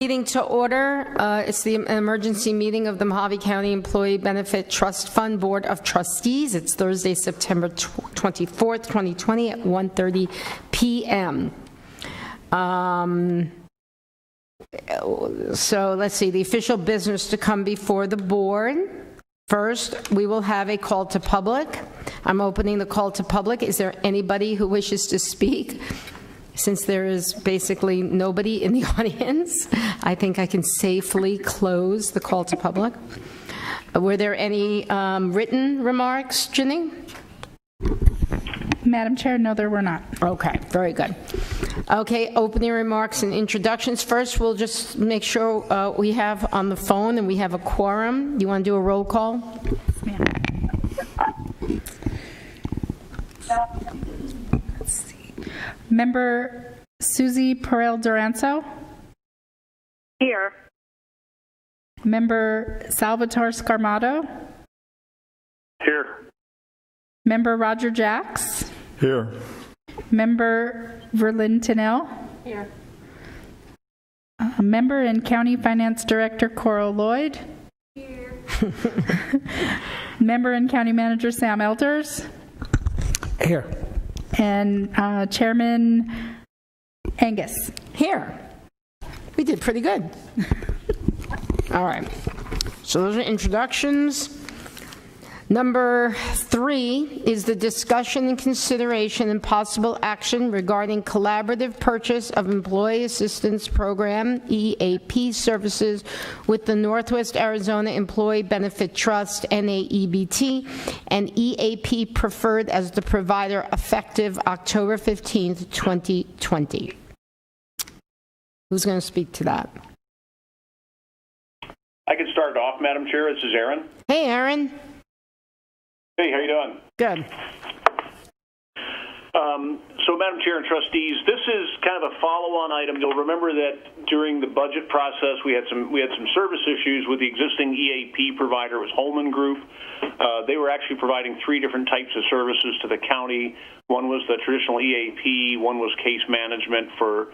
Meeting to order. It's the emergency meeting of the Mojave County Employee Benefit Trust Fund Board of Trustees. It's Thursday, September 24th, 2020 at 1:30 p.m. So let's see, the official business to come before the board. First, we will have a call to public. I'm opening the call to public. Is there anybody who wishes to speak? Since there is basically nobody in the audience, I think I can safely close the call to public. Were there any written remarks, Ginny? Madam Chair, no, there were not. Okay, very good. Okay, opening remarks and introductions. First, we'll just make sure we have on the phone and we have a quorum. You want to do a roll call? Yeah. Member Susie Perel-Duranzo? Here. Member Salvatore Scarmato? Here. Member Roger Jacks? Here. Member Virlynn Tinell? Here. Member and County Finance Director Coral Lloyd? Here. Member and County Manager Sam Elders? Here. And Chairman Angius. Here. We did pretty good. All right. So those are introductions. Number 3 is the discussion and consideration and possible action regarding collaborative purchase of Employee Assistance Program, EAP, services with the Northwest Arizona Employee Benefit Trust, NAEBT, and EAP Preferred as the provider effective October 15th, 2020. Who's going to speak to that? I can start off, Madam Chair. This is Aaron. Hey, Aaron. Hey, how you doing? Good. So, Madam Chair and Trustees, this is kind of a follow-on item. You'll remember that during the budget process, we had some service issues with the existing EAP provider. It was Holman Group. They were actually providing 3 different types of services to the county. One was the traditional EAP. One was case management for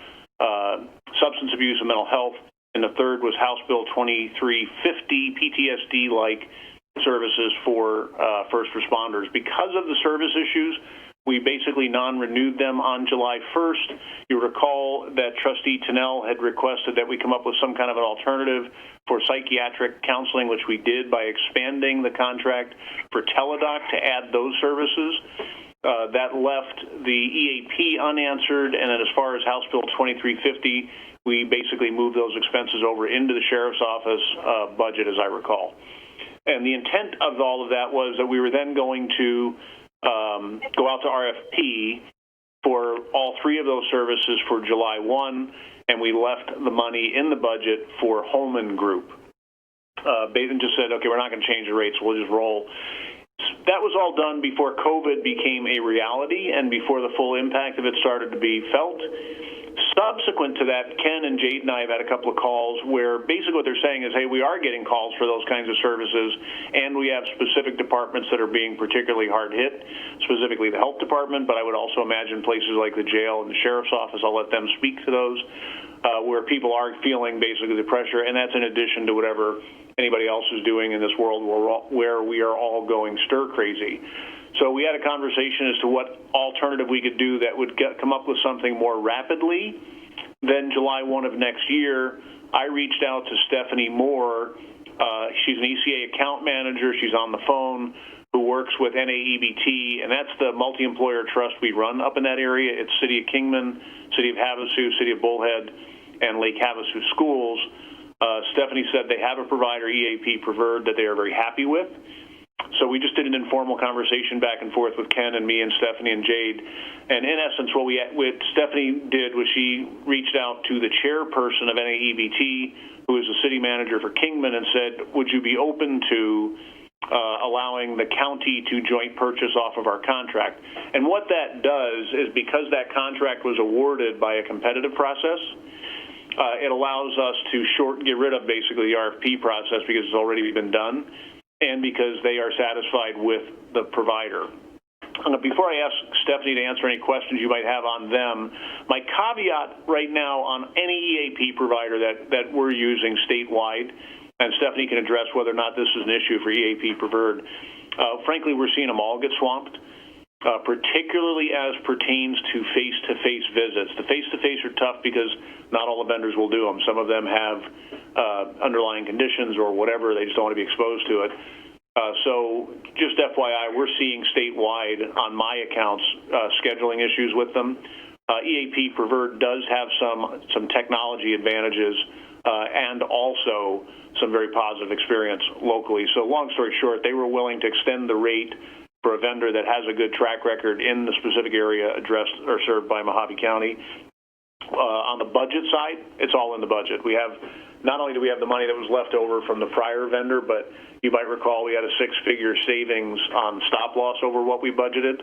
substance abuse and mental health. And the third was House Bill 2350, PTSD-like services for first responders. Because of the service issues, we basically non-renewed them on July 1st. You recall that Trustee Tinell had requested that we come up with some kind of an alternative for psychiatric counseling, which we did by expanding the contract for Teladoc to add those services. That left the EAP unanswered, and then as far as House Bill 2350, we basically moved those expenses over into the Sheriff's Office budget, as I recall. And the intent of all of that was that we were then going to go out to RFP for all 3 of those services for July 1, and we left the money in the budget for Holman Group. Basin just said, okay, we're not going to change the rates, we'll just roll. That was all done before COVID became a reality and before the full impact of it started to be felt. Subsequent to that, Ken and Jade and I have had a couple of calls where basically what they're saying is, hey, we are getting calls for those kinds of services, and we have specific departments that are being particularly hard hit, specifically the health department, but I would also imagine places like the jail and the sheriff's office. I'll let them speak to those, where people are feeling basically the pressure, and that's in addition to whatever anybody else is doing in this world where we are all going stir crazy. So we had a conversation as to what alternative we could do that would come up with something more rapidly than July 1 of next year. I reached out to Stephanie Moore. She's an ECA account manager. She's on the phone, who works with NAEBT, and that's the multi-employer trust we run up in that area. It's City of Kingman, City of Havasu, City of Bullhead, and Lake Havasu schools. Stephanie said they have a provider, EAP Preferred, that they are very happy with. So we just did an informal conversation back and forth with Ken and me and Stephanie and Jade. And in essence, what Stephanie did was she reached out to the chairperson of NAEBT, who is the city manager for Kingman, and said, would you be open to allowing the county to joint purchase off of our contract? And what that does is, because that contract was awarded by a competitive process, it allows us to get rid of basically the RFP process because it's already been done, and because they are satisfied with the provider. Before I ask Stephanie to answer any questions you might have on them, my caveat right now on any EAP provider that we're using statewide, and Stephanie can address whether or not this is an issue for EAP preferred, frankly, we're seeing them all get swamped, particularly as pertains to face-to-face visits. The face-to-face are tough because not all the vendors will do them. Some of them have underlying conditions or whatever. They just don't want to be exposed to it. So just FYI, we're seeing statewide on my accounts scheduling issues with them. EAP Preferred does have some technology advantages and also some very positive experience locally. So long story short, they were willing to extend the rate for a vendor that has a good track record in the specific area addressed or served by Mojave County. On the budget side, it's all in the budget. We have, not only do we have the money that was left over from the prior vendor, but you might recall we had a six-figure savings on stop loss over what we budgeted.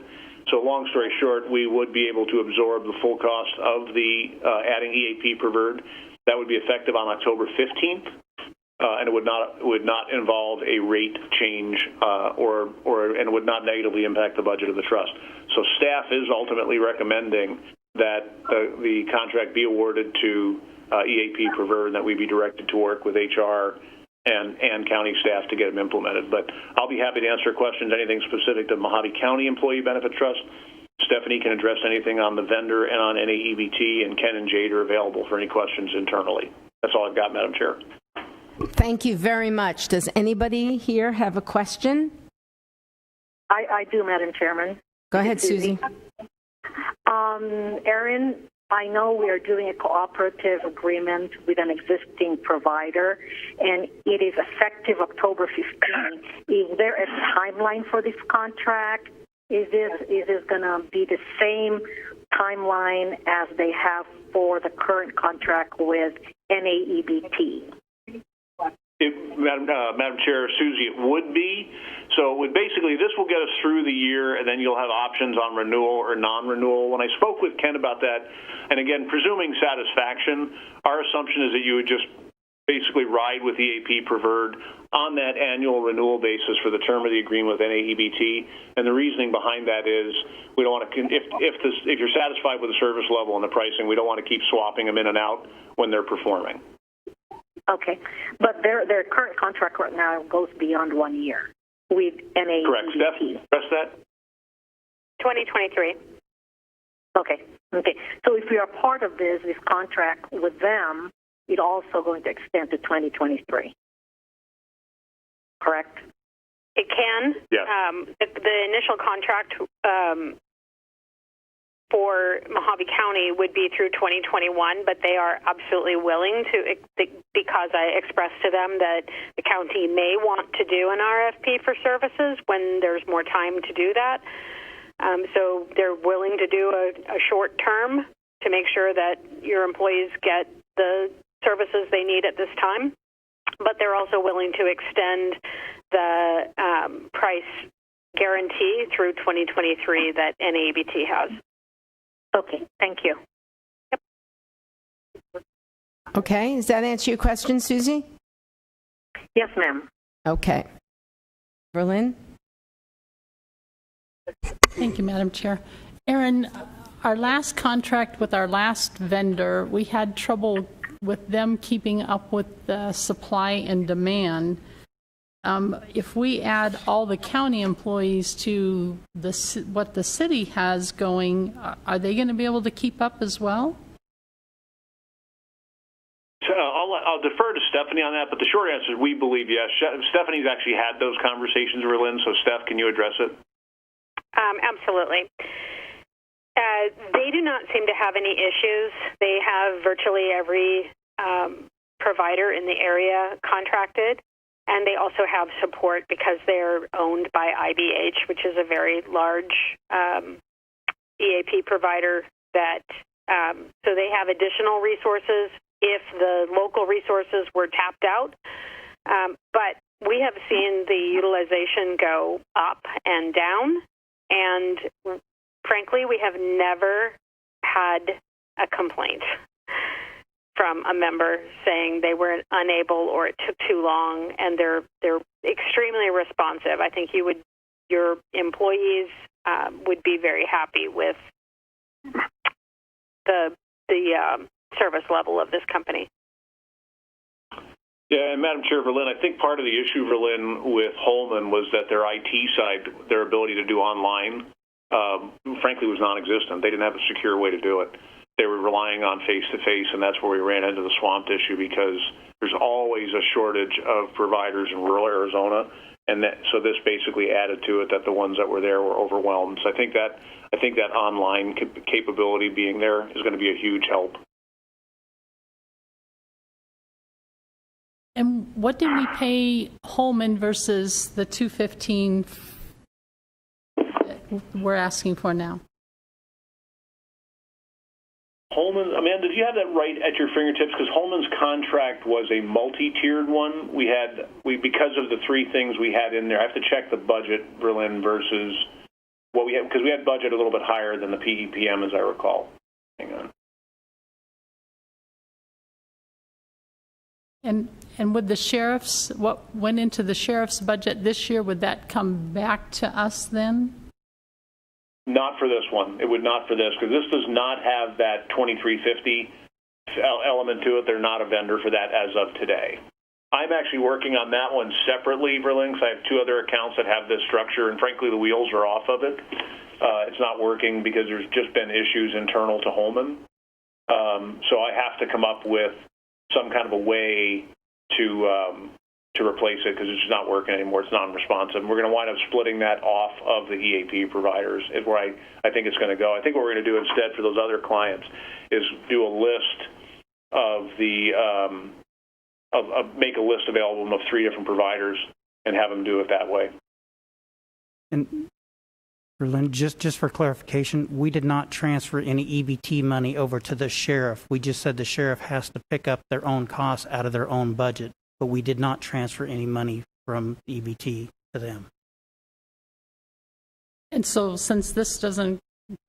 So long story short, we would be able to absorb the full cost of the adding EAP Preferred. That would be effective on October 15th, and it would not involve a rate change and it would not negatively impact the budget of the trust. So staff is ultimately recommending that the contract be awarded to EAP Preferred and that we be directed to work with HR and county staff to get them implemented. But I'll be happy to answer questions, anything specific to Mojave County Employee Benefit Trust. Stephanie can address anything on the vendor and on NAEBT, and Ken and Jade are available for any questions internally. That's all I've got, Madam Chair. Thank you very much. Does anybody here have a question? I do, Madam Chairman. Go ahead, Susie. Erin, I know we are doing a cooperative agreement with an existing provider, and it is effective October 15th. Is there a timeline for this contract? Is this going to be the same timeline as they have for the current contract with NAEBT? Madam Chair, Susie, it would be. So it would basically, this will get us through the year, and then you'll have options on renewal or non-renewal. When I spoke with Ken about that, and again, presuming satisfaction, our assumption is that you would just basically ride with EAP Preferred on that annual renewal basis for the term of the agreement with NAEBT. And the reasoning behind that is we don't want to, if you're satisfied with the service level and the pricing, we don't want to keep swapping them in and out when they're performing. Okay, but their current contract right now goes beyond 1 year with NAEBT. Correct. Steph, press that. 2023. Okay. So if we are part of this contract with them, it's also going to extend to 2023. Correct? It can. Yes. The initial contract for Mojave County would be through 2021, but they are absolutely willing to, because I expressed to them that the county may want to do an RFP for services when there's more time to do that. So they're willing to do a short term to make sure that your employees get the services they need at this time, but they're also willing to extend the price guarantee through 2023 that NAEBT has. Okay, thank you. Yep. Okay, does that answer your question, Susie? Yes, ma'am. Okay. Virlynn? Thank you, Madam Chair. Erin, our last contract with our last vendor, we had trouble with them keeping up with the supply and demand. If we add all the county employees to what the city has going, are they going to be able to keep up as well? I'll defer to Stephanie on that, but the short answer is we believe yes. Stephanie's actually had those conversations, Virlynn, so Steph, can you address it? Absolutely. They do not seem to have any issues. They have virtually every provider in the area contracted, and they also have support because they're owned by IBH, which is a very large EAP provider. So they have additional resources if the local resources were tapped out. But we have seen the utilization go up and down, and frankly, we have never had a complaint from a member saying they were unable or it took too long, and they're extremely responsive. I think your employees would be very happy with the service level of this company. Yeah, and Madam Chair, Virlynn, I think part of the issue, Virlynn, with Holman was that their IT side, their ability to do online, frankly, was non-existent. They didn't have a secure way to do it. They were relying on face-to-face, and that's where we ran into the swamped issue, because there's always a shortage of providers in rural Arizona, and so this basically added to it that the ones that were there were overwhelmed. So I think that online capability being there is going to be a huge help. And what did we pay Holman versus the $215 we're asking for now? Holman, Amanda, do you have that right at your fingertips? Because Holman's contract was a multi-tiered one. Because of the three things we had in there, I have to check the budget, Virlynn, versus what we had, because we had budget a little bit higher than the PEPM, as I recall. Hang on. And would the sheriff's, what went into the sheriff's budget this year, would that come back to us then? Not for this one. It would not for this, because this does not have that 2350 element to it. They're not a vendor for that as of today. I'm actually working on that one separately, Virlynn, because I have two other accounts that have this structure, and frankly, the wheels are off of it. It's not working because there's just been issues internal to Holman. So I have to come up with some kind of a way to replace it, because it's just not working anymore. It's non-responsive. We're going to wind up splitting that off of the EAP providers, is where I think it's going to go. I think what we're going to do instead for those other clients is do a list of make a list available of 3 different providers and have them do it that way. And Virlynn, just for clarification, we did not transfer any EBT money over to the sheriff. We just said the sheriff has to pick up their own costs out of their own budget, but we did not transfer any money from EBT to them. And so since this doesn't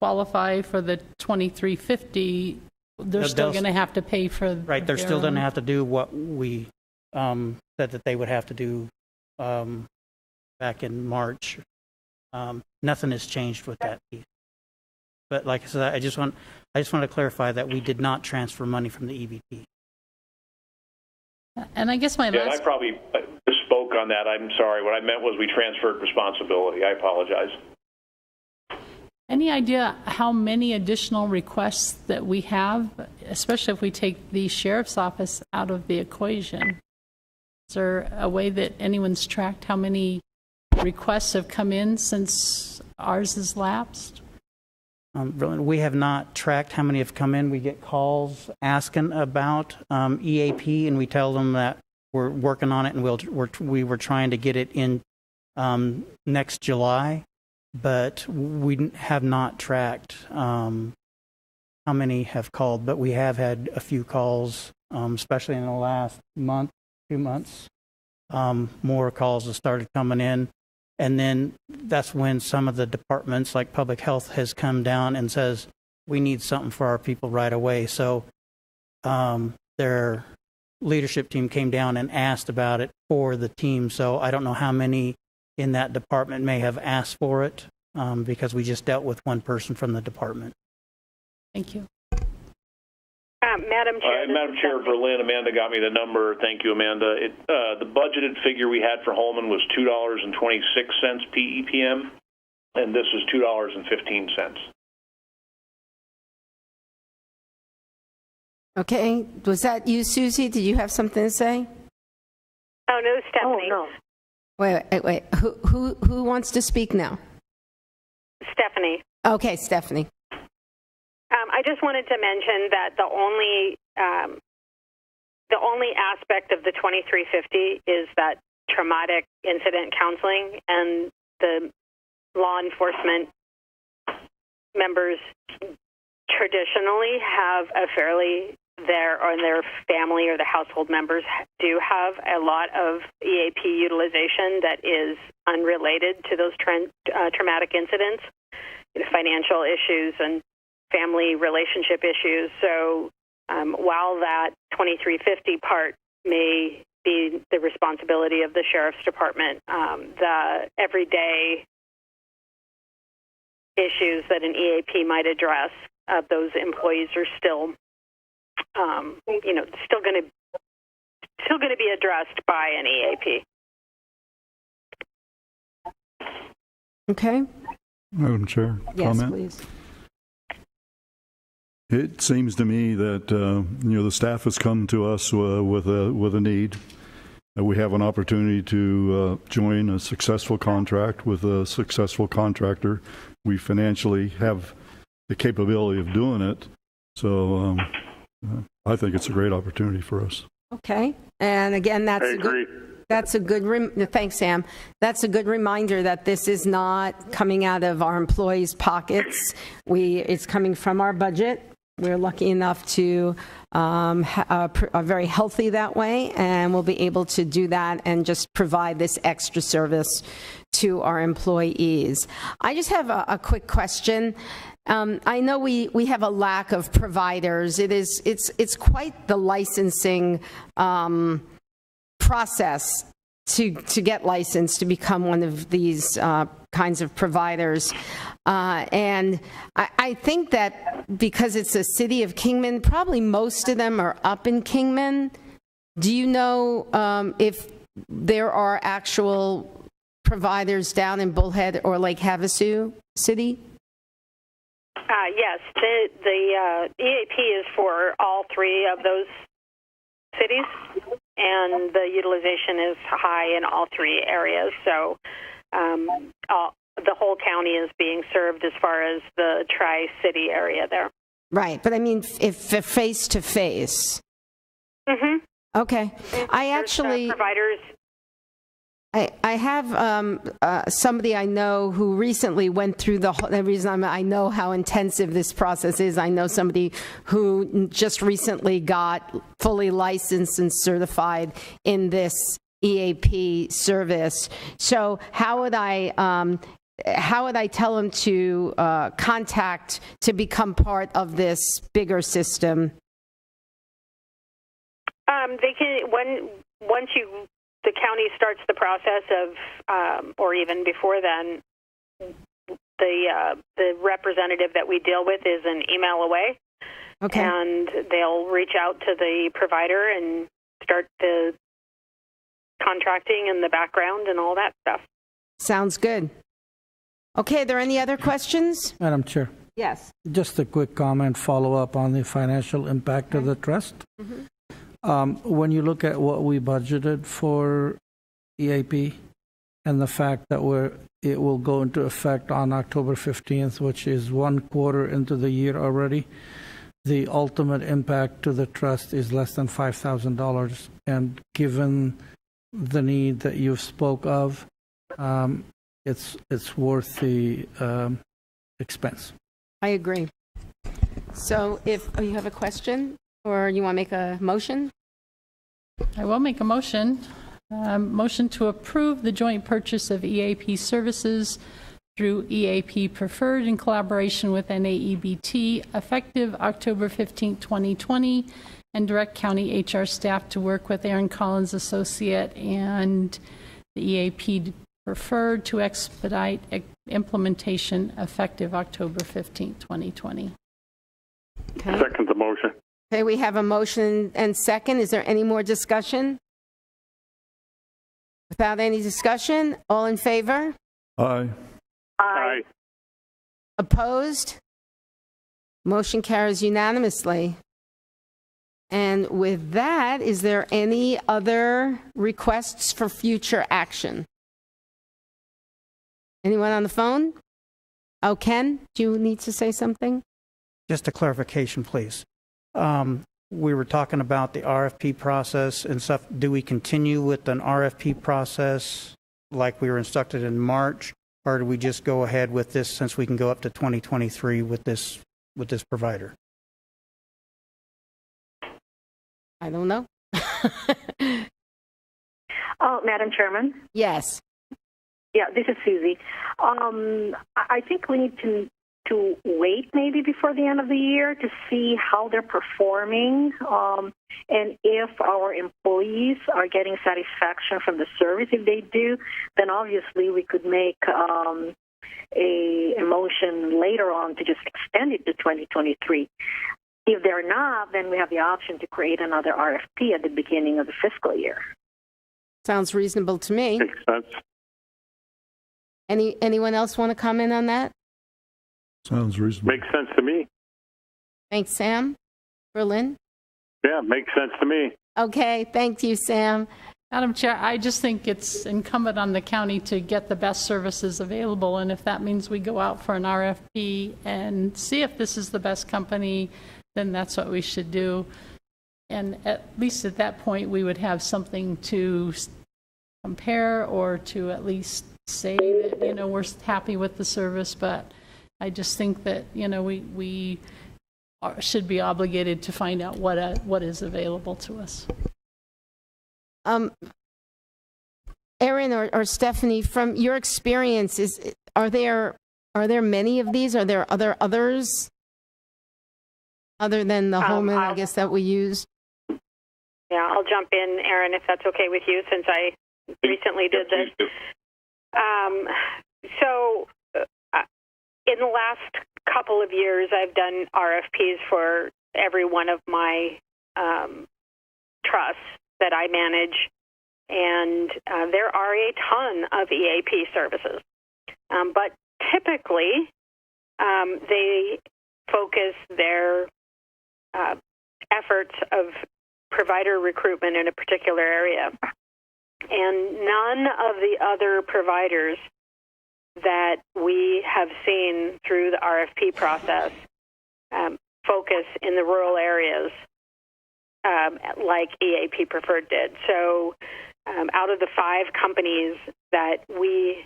qualify for the 2350, they're still going to have to pay for right. They're still going to have to do what we said that they would have to do back in March. Nothing has changed with that piece. But like I said, I just want to clarify that we did not transfer money from the EBT. And I guess I probably misspoke on that. I'm sorry. What I meant was we transferred responsibility. I apologize. Any idea how many additional requests that we have, especially if we take the sheriff's office out of the equation? Is there a way that anyone's tracked how many requests have come in since ours has lapsed? We have not tracked how many have come in. We get calls asking about EAP, and we tell them that we're working on it, and we were trying to get it in next July, but we have not tracked how many have called. But we have had a few calls, especially in the last month, 2 months. More calls have started coming in. And then that's when some of the departments, like public health, has come down and says, we need something for our people right away. So their leadership team came down and asked about it for the team. So I don't know how many in that department may have asked for it, because we just dealt with one person from the department. Thank you. Madam Chair. Madam Chair, Virlynn, Amanda got me the number. Thank you, Amanda. The budgeted figure we had for Holman was $2.26 PEPM, and this is $2.15. Okay. Was that you, Susie? Did you have something to say? Oh, no, Stephanie. Oh, no. Wait. Who wants to speak now? Stephanie. Okay, Stephanie. I just wanted to mention that the only aspect of the 2350 is that traumatic incident counseling, and the law enforcement members traditionally have a fairly their family or the household members do have a lot of EAP utilization that is unrelated to those traumatic incidents, financial issues and family relationship issues. So while that 2350 part may be the responsibility of the sheriff's department, the everyday issues that an EAP might address. Those employees are still, still going to be addressed by an EAP. Okay. Madam Chair, Yes, comment? please. It seems to me that the staff has come to us with a need. We have an opportunity to join a successful contract with a successful contractor. We financially have the capability of doing it, so I think it's a great opportunity for us. Okay. And again, that's a good thanks, Sam. That's a good reminder that this is not coming out of our employees' pockets. It's coming from our budget. We're lucky enough to are very healthy that way, and we'll be able to do that and just provide this extra service to our employees. I just have a quick question. I know we have a lack of providers. It's quite the licensing process to get licensed to become one of these kinds of providers. And I think that because it's a city of Kingman, probably most of them are up in Kingman. Do you know if there are actual providers down in Bullhead or Lake Havasu City? Yes, the EAP is for all three of those cities, and the utilization is high in all three areas. So the whole county is being served as far as the Tri-City area there. Right, but I mean, if face-to-face. Mm-hmm. Okay. I actually... providers... I have somebody I know who recently went through the reason I know how intensive this process is. I know somebody who just recently got fully licensed and certified in this EAP service. So how would I tell them to contact to become part of this bigger system? They can once the county starts the process of, or even before then, the representative that we deal with is an email away. Okay. And they'll reach out to the provider and start the contracting and the background and all that stuff. Sounds good. Okay, are there any other questions? Madam Chair. Yes. Just a quick comment, follow up on the financial impact of the trust. Mm-hmm. When you look at what we budgeted for EAP and the fact that it will go into effect on October 15th, which is 1 quarter into the year already, the ultimate impact to the trust is less than $5,000. And given the need that you spoke of, it's worth the expense. I agree. So if you have a question? Or you want to make a motion? I will make a motion. Motion to approve the joint purchase of EAP services through EAP Preferred in collaboration with NAEBT, effective October 15, 2020, and direct county HR staff to work with Aaron Collins Associate and the EAP Preferred to expedite implementation effective October 15, 2020. Okay. Second the motion. Okay, we have a motion and second. Is there any more discussion? Without any discussion, all in favor? Aye. Aye. Opposed? Motion carries unanimously. And with that, is there any other requests for future action? Anyone on the phone? Oh, Ken, do you need to say something? Just a clarification, please. We were talking about the RFP process and stuff. Do we continue with an RFP process like we were instructed in March, or do we just go ahead with this since we can go up to 2023 with this provider? I don't know. Madam Chairman? Yes. Yeah, this is Susie. I think we need to wait maybe before the end of the year to see how they're performing and if our employees are getting satisfaction from the service. If they do, then obviously we could make a motion later on to just extend it to 2023. If they're not, then we have the option to create another RFP at the beginning of the fiscal year. Sounds reasonable to me. Makes sense. Anyone else want to comment on that? Sounds reasonable. Makes sense to me. Thanks, Sam. Virlynn? Yeah, makes sense to me. Okay, thank you, Sam. Madam Chair, I just think it's incumbent on the county to get the best services available, and if that means we go out for an RFP and see if this is the best company, then that's what we should do. And at least at that point, we would have something to compare or to at least say that, we're happy with the service. But I just think that, we should be obligated to find out what is available to us. Erin or Stephanie, from your experience, are there many of these? Are there others other than the Holman, I guess, that we use? Yeah, I'll jump in, Erin, if that's okay with you, since I recently did this. In the last couple of years, I've done RFPs for every one of my trusts that I manage, and there are a ton of EAP services. But typically, they focus their efforts of provider recruitment in a particular area. And none of the other providers that we have seen through the RFP process focus in the rural areas like EAP Preferred did. So out of the 5 companies that we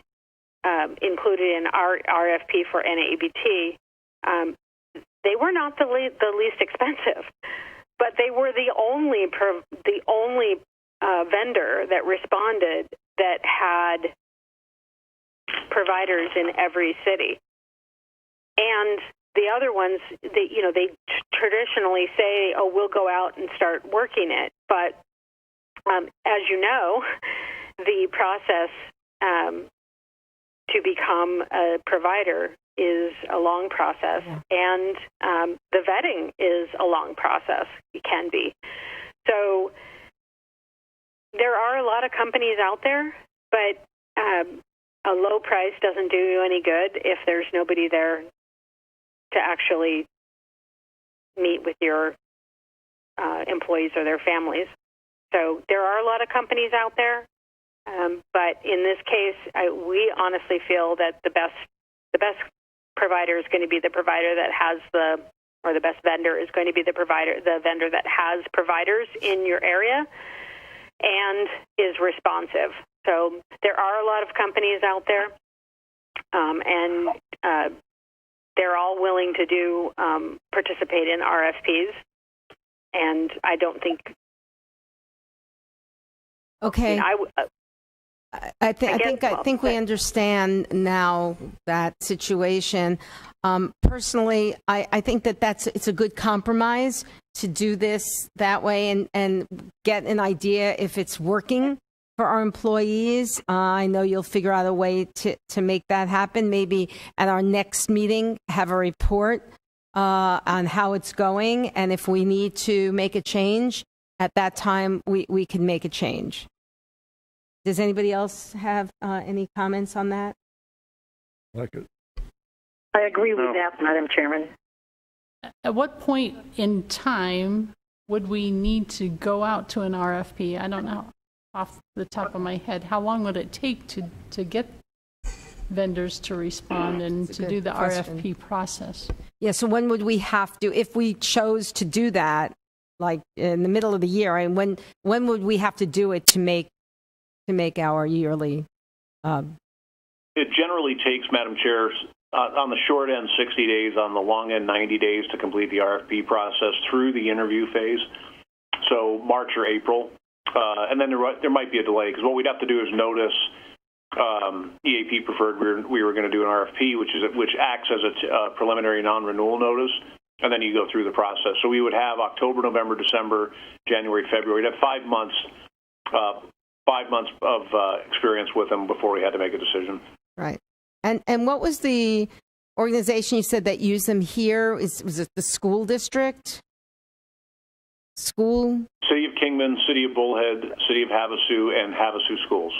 included in our RFP for NABT, they were not the least expensive, but they were the only vendor that responded that had providers in every city. And the other ones, they traditionally say, "Oh, we'll go out and start working it." But as you know, the process to become a provider is a long process, and the vetting is a long process. It can be. So there are a lot of companies out there, but a low price doesn't do you any good if there's nobody there to actually meet with your employees or their families. So there are a lot of companies out there, but in this case, we honestly feel that the best provider is going to be the provider that has the best vendor is going to be the vendor that has providers in your area and is responsive. So there are a lot of companies out there, and they're all willing to participate in RFPs, and I don't think. Okay. I think we understand now that situation. Personally, I think that it's a good compromise to do this that way and get an idea if it's working for our employees. I know you'll figure out a way to make that happen. Maybe at our next meeting, have a report on how it's going, and if we need to make a change, at that time we can make a change. Does anybody else have any comments on that? Like it. I agree with that, Madam Chairman. At what point in time would we need to go out to an RFP? I don't know off the top of my head. How long would it take to get vendors to respond and to do the RFP process? Yeah, so when would we have to, if we chose to do that, like in the middle of the year, and when would we have to do it to make our yearly? It generally takes, Madam Chair, on the short end 60 days, on the long end 90 days to complete the RFP process through the interview phase. So March or April, and then there might be a delay because what we'd have to do is notice EAP Preferred. We were going to do an RFP, which acts as a preliminary non-renewal notice, and then you go through the process. So we would have October, November, December, January, February. We'd have 5 months. 5 months of experience with them before we had to make a decision. Right. And what was the organization you said that used them here? Was it the school district? School? City of Kingman, City of Bullhead, City of Havasu, and Havasu schools.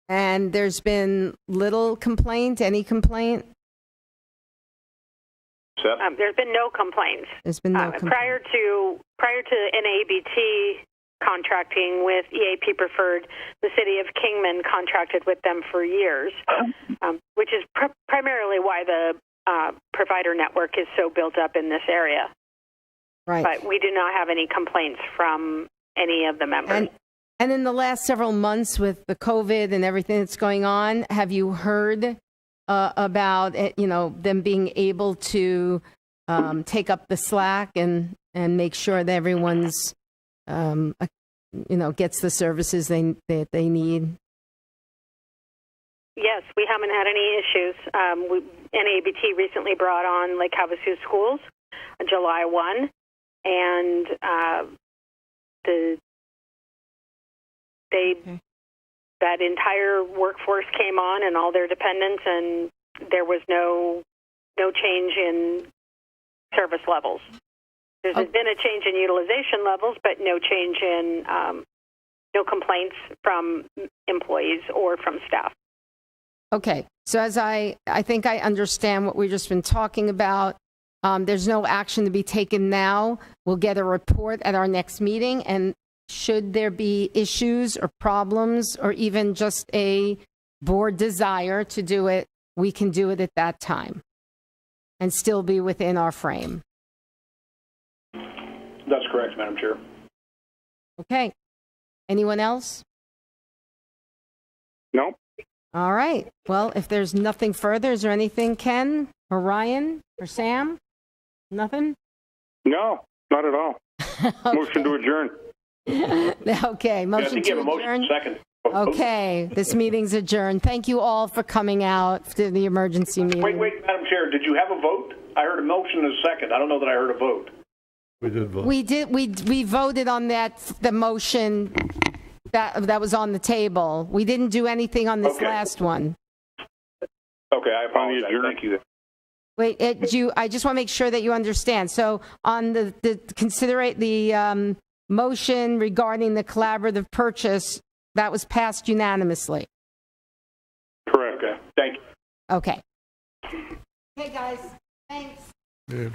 And there's been little complaint, any complaint? There's been no complaints. There's been no complaint. Prior to NABT contracting with EAP Preferred, the City of Kingman contracted with them for years, which is primarily why the provider network is so built up in this area. Right. But we do not have any complaints from any of the members. And in the last several months with the COVID and everything that's going on, have you heard about them being able to take up the slack and make sure that everyone's gets the services that they need? Yes, we haven't had any issues. NABT recently brought on Lake Havasu schools on July 1, and that entire workforce came on and all their dependents, and there was no change in service levels. There's been a change in utilization levels, but no change in no complaints from employees or from staff. Okay, so as I think I understand what we've just been talking about. There's no action to be taken now. We'll get a report at our next meeting, and should there be issues or problems or even just a board desire to do it, we can do it at that time and still be within our frame. That's correct, Madam Chair. Okay. Anyone else? No. All right. Well, if there's nothing further, is there anything, Ken or Ryan or Sam? Nothing? No, not at all. Okay. Motion to adjourn. Okay. Motion to adjourn. Second. Okay. This meeting's adjourned. Thank you all for coming out to the emergency meeting. Wait, Madam Chair, did you have a vote? I heard a motion and a second. I don't know that I heard a vote. We did vote. We did. We voted on the motion that was on the table. We didn't do anything on this last one. Okay, I apologize. Thank you. Wait, I just want to make sure that you understand. So on the motion regarding the collaborative purchase, that was passed unanimously. Correct. Okay, thank you. Okay. Hey guys, thanks. Yeah.